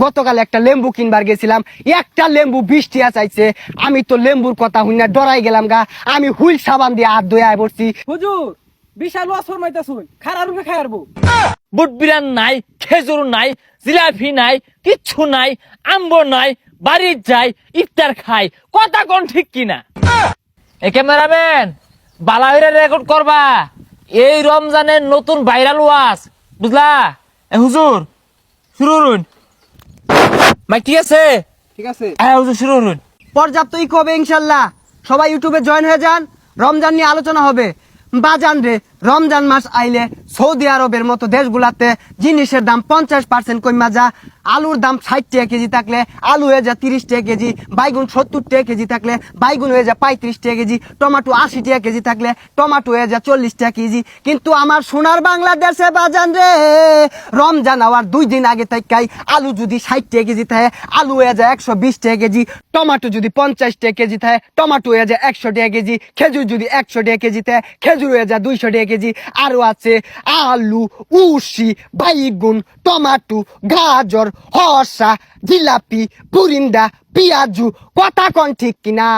গতকাল একটা লেম্বু কিনবার গেছিলাম, একটা লেম্বু 20 টাকা চাইছে। আমি তো লেম্বুর কথা শুনে ডরাই গেলাম গা। আমি হুইল সাবান দিয়ে হাত ধুয়ে আয় পড়ছি। হুজুর বিশাল ওয়াজ ফরমাইতাছুন, খারাপ রূপে খায়ারবো। বুট বিরান নাই, খেজুর নাই, জিলাপি নাই, কিচ্ছু নাই, আম্ব নাই, বাড়ির যাই ইফতার খাই। কথা কোন ঠিক কিনা? এ ক্যামেরাম্যান, বালাহিরা রেকর্ড করবা। এই রমজানের নতুন ভাইরাল ওয়াজ, বুঝলা? এ হুজুর শুরু করুন। মাইক ঠিক আছে? ঠিক আছে। হ্যাঁ হুজুর শুরু করুন। পর্যাপ্ত ইকো হবে ইনশাল্লাহ। সবাই ইউটিউবে জয়েন হয়ে যান, রমজান নিয়ে আলোচনা হবে। বাজান রে, রমজান মাস আইলে সৌদি আরবের মতো দেশগুলাতে জিনিসের দাম 50% কমা যা। আলুর দাম 60 টাকা কেজি থাকলে আলু হয়ে যা 30 টাকা কেজি, বাইগুন 70 টাকা কেজি থাকলে বাইগুন হয়ে যা 35 টাকা কেজি, টমেটো 80 টাকা কেজি থাকলে টমেটো হয়ে যা 40 টাকা কেজি। কিন্তু আমার সোনার বাংলাদেশে বাজান রে, রমজান হওয়ার 2 দিন আগে থাকাই আলু যদি 60 টাকা কেজি থাকে আলু হয়ে যায় 120 টাকা কেজি, টমেটো যদি 50 টাকা কেজি থাকে টমেটো হয়ে যায় 100 টাকা কেজি, খেজুর যদি 100 টাকা কেজি থাকে খেজুর হয়ে যায় 200 টাকা কেজি। আরো আছে আলু, উশি, বাইগুন, টমেটো, গাজর, হরসা, জিলাপি, পুরিন্দা, পিয়াজু। কথা কোন ঠিক কিনা?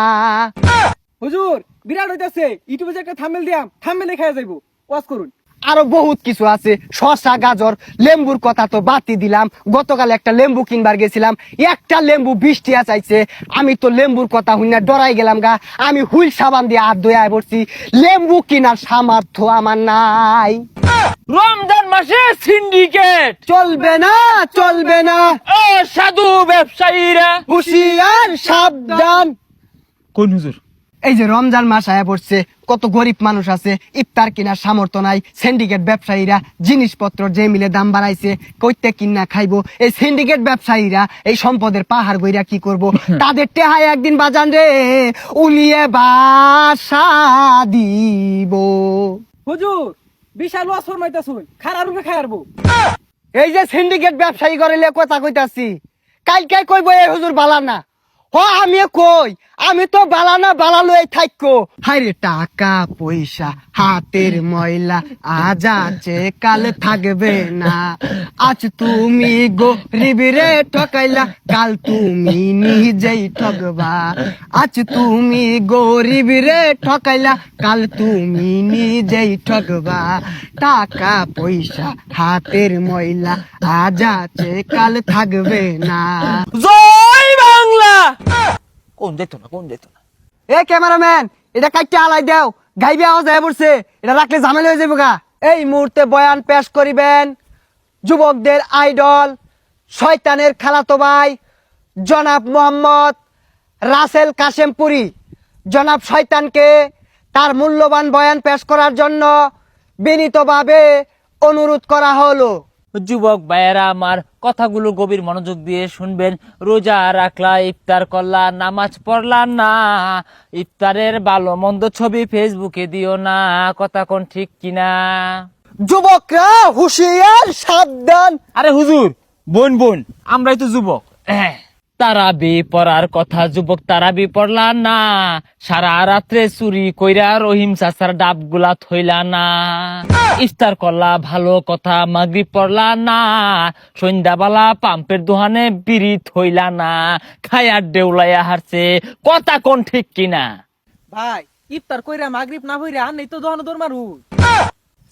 হুজুর বিরাট হইতাছে, ইউটিউবে যে একটা থাম্বনেল দিয়াম, থাম্বনেলে খায়া যাইবো। ওয়াজ করুন। আরো বহুত কিছু আছে, শসা, গাজর, লেম্বুর কথা তো বাতি দিলাম। গতকাল একটা লেম্বু কিনবার গেছিলাম, একটা লেম্বু 20 টাকা চাইছে। আমি তো লেম্বুর কথা শুনে ডরাই গেলাম গা। আমি হুইল সাবান দিয়ে হাত ধুয়ে আয় পড়ছি। লেম্বু কিনার সামর্থ্য আমার নাই। রমজান মাসে সিন্ডিকেট চলবে না, চলবে না, ও সাধু ব্যবসায়ীরা। হুঁশিয়ার সাবধান। কোন হুজুর? এই যে রমজান মাস আয়া পড়ছে, কত গরিব মানুষ আছে, ইফতার কেনার সামর্থ্য নাই। সিন্ডিকেট ব্যবসায়ীরা জিনিসপত্র যে মিলে দাম বাড়াইছে, কইতে কিনা খাইবো। এই সিন্ডিকেট ব্যবসায়ীরা এই সম্পদের পাহাড় গইরা কি করব? তাদের টেহায় একদিন বাজান রে উলিয়ে বাসা দিব। হুজুর বিশাল ওয়াজ ফরমাইতাছুন, খারাপ রূপে খায়ারবো। এই যে সিন্ডিকেট ব্যবসায়ী করিলে কথা কইতাছি, কালকে কইবো এই হুজুর বালা না। হ আমি কই, আমি তো বালা না, বালা লই থাকো। হাইরে টাকা পয়সা হাতের ময়লা, আজ আছে কাল থাকবে না। আজ তুমি গরিব রে ঠকাইলা, কাল তুমি নিজেই ঠকবা। আজ তুমি গরিব রে ঠকাইলা, কাল তুমি নিজেই ঠকবা। টাকা পয়সা হাতের ময়লা, আজ আছে কাল থাকবে না। জয় বাংলা। কোন যেত না, কোন যেত না? এ ক্যামেরাম্যান, এটা কাইটা আলাই দাও, গাইবে আওয়াজ হয়ে পড়ছে। এটা রাখলে ঝামেলা হয়ে যাবে গা। এই মুহূর্তে বয়ান পেশ করিবেন যুবকদের আইডল, শয়তানের খালাতো ভাই জনাব মোহাম্মদ রাসেল কাশেমপুরি। জনাব শয়তানকে তার মূল্যবান বয়ান পেশ করার জন্য বিনীতভাবে অনুরোধ করা হলো। যুবক ভাইয়েরা আমার কথাগুলো গভীর মনোযোগ দিয়ে শুনবেন। রোজা রাখলা, ইফতার করলা, নামাজ পড়লা না, ইফতারের ভালো মন্দ ছবি ফেসবুকে দিও না। কথা কোন ঠিক কিনা? যুবকরা হুঁশিয়ার সাবধান। আরে হুজুর, বোন বোন, আমরাই তো যুবক। তারাবি পড়ার কথা, যুবক তারাবি পড়লা না। সারা রাত্রে চুরি কইরা রহিম চাচার ডাব গুলা থইলা না। ইফতার করলা ভালো কথা, মাগরিব পড়লা না। সন্ধ্যাবেলা পাম্পের দোকানে বিড়ি থইলা না। খায়ার দেউলাইয়া হারছে। কথা কোন ঠিক কিনা? ভাই ইফতার কইরা মাগরিব না হইরা নেই তো দহন দর মারু।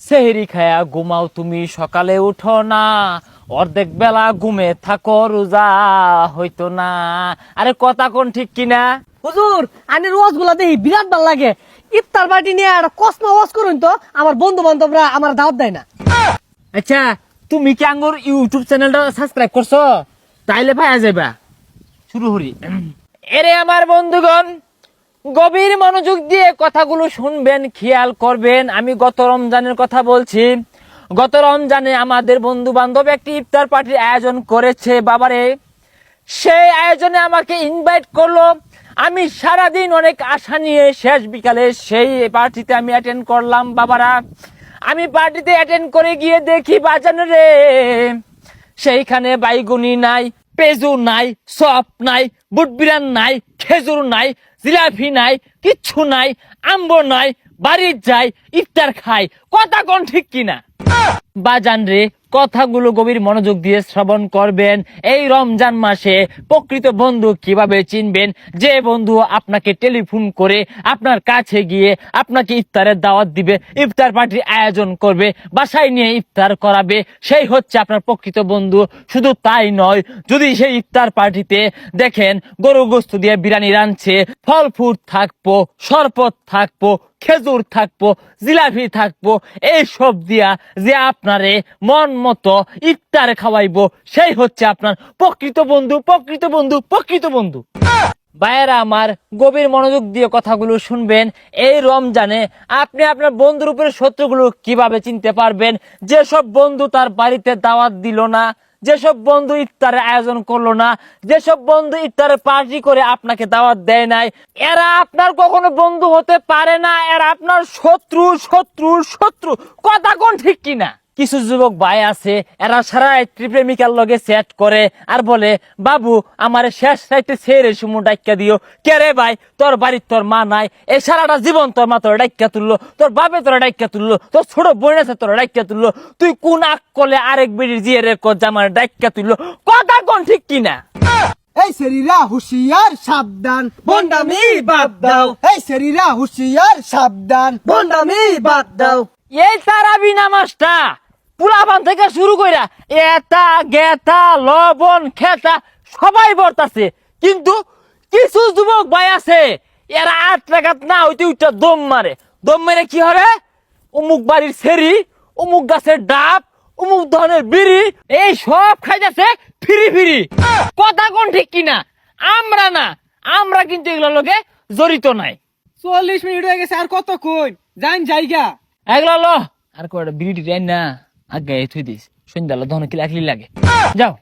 সেহরি খায়া ঘুমাও তুমি, সকালে উঠো না। অর্ধেক বেলা ঘুমে থাকো, রোজা হইতো না। আরে কথা কোন ঠিক কিনা? হুজুর আনের ওয়াজ গুলা দেখি বিরাট ভাল লাগে। ইফতার পার্টি নিয়ে একটা কসমা ওয়াজ করুন তো, আমার বন্ধু বান্ধবরা আমার দাওয়াত দেয় না। আচ্ছা, তুমি কি আঙ্গুর ইউটিউব চ্যানেলটা সাবস্ক্রাইব করছো? তাইলে পাওয়া যাবা। শুরু করি। এরে আমার বন্ধুগণ, গভীর মনোযোগ দিয়ে কথাগুলো শুনবেন, খেয়াল করবেন। আমি গত রমজানের কথা বলছি। গত রমজানে আমাদের বন্ধু বান্ধব একটি ইফতার পার্টির আয়োজন করেছে। বাবারে, সেই আয়োজনে আমাকে ইনভাইট করলো। আমি সারাদিন অনেক আশা নিয়ে শেষ বিকালে সেই পার্টিতে আমি অ্যাটেন্ড করলাম। বাবারা, আমি পার্টিতে অ্যাটেন্ড করে গিয়ে দেখি বাজান রে, সেইখানে বাইগুনি নাই, পেজু নাই, সপ নাই, বুটবিরান নাই, খেজুর নাই, জিলাপি নাই, কিচ্ছু নাই, আম্ব নাই, বাড়ির যাই ইফতার খাই। কথা কোন ঠিক কিনা? বাজান রে, কথাগুলো গভীর মনোযোগ দিয়ে শ্রবণ করবেন। এই রমজান মাসে প্রকৃত বন্ধু কিভাবে চিনবেন? যে বন্ধু আপনাকে টেলিফোন করে আপনার কাছে গিয়ে আপনাকে ইফতারের দাওয়াত দিবে, ইফতার পার্টির আয়োজন করবে, বাসায় নিয়ে ইফতার করাবে, সেই হচ্ছে আপনার প্রকৃত বন্ধু। শুধু তাই নয়, যদি সেই ইফতার পার্টিতে দেখেন গরু গোস্ত দিয়ে বিরিয়ানি রাঁধছে, ফল ফুড থাকবো, শরবত থাকবো, খেজুর থাকবো, জিলাপি থাকবো, এইসব দিয়া যে আপনারে মন মতো ইফতার খাওয়াইবো, সেই হচ্ছে আপনার প্রকৃত বন্ধু, প্রকৃত বন্ধু, প্রকৃত বন্ধু। ভাইয়েরা আমার, গভীর মনোযোগ দিয়ে কথাগুলো শুনবেন। এই রমজানে আপনি আপনার বন্ধুর উপরে শত্রুগুলো কিভাবে চিনতে পারবেন? যেসব বন্ধু তার বাড়িতে দাওয়াত দিল না, যেসব বন্ধু ইফতারের আয়োজন করলো না, যেসব বন্ধু ইফতারের পার্টি করে আপনাকে দাওয়াত দেয় নাই, এরা আপনার কখনো বন্ধু হতে পারে না। এরা আপনার শত্রু, শত্রু, শত্রু। কথা কোন ঠিক কিনা? কিছু যুবক ভাই আছে, এরা সারা রাত্রি প্রেমিকার লগে চ্যাট করে আর বলে, বাবু আমার শেষ রাইতে ছেড়ে সুমু ডাক্কা দিও। কে রে ভাই, তোর বাড়ির তোর মা নাই, এই সারাটা জীবন তোর মা তোর ডাক্কা তুললো, তোর বাপে তোর ডাক্কা তুললো, তোর ছোট বোন আছে তোর ডাক্কা তুললো, তুই কোন আকলে আরেক বেড়ির জিয়ে রে জামার ডাক্কা তুললো? কথা কোন ঠিক কিনা? এই শরীরা হুশিয়ার সাবধান, বন্ডামি বাদ দাও। এই শরীরা হুশিয়ার সাবধান, বন্ডামি বাদ দাও। এই তারাবি নামাজটা পুলাবান থেকে শুরু কইরা এটা গেতা লবণ খেতা সবাই বর্তাছে, কিন্তু কিছু যুবক ভাই আছে, এরা 8 টাকাত না হইতে উঠা দম মারে। দম মেরে কি হবে? অমুক বাড়ির সেরি, অমুক গাছের ডাব, অমুক ধরনের বিড়ি, এই সব খাইতেছে ফিরি ফিরি। কথা কোন ঠিক কিনা? আমরা না, আমরা কিন্তু এগুলোর লগে জড়িত নাই। 40 মিনিট হয়ে গেছে, আর কতক্ষণ? যান জায়গা। এগুলো লো আর কয়টা বিড়ি টাইন না আগে থুই দিস, সন্ধ্যালো ধন কি লাগলি লাগে। যাও।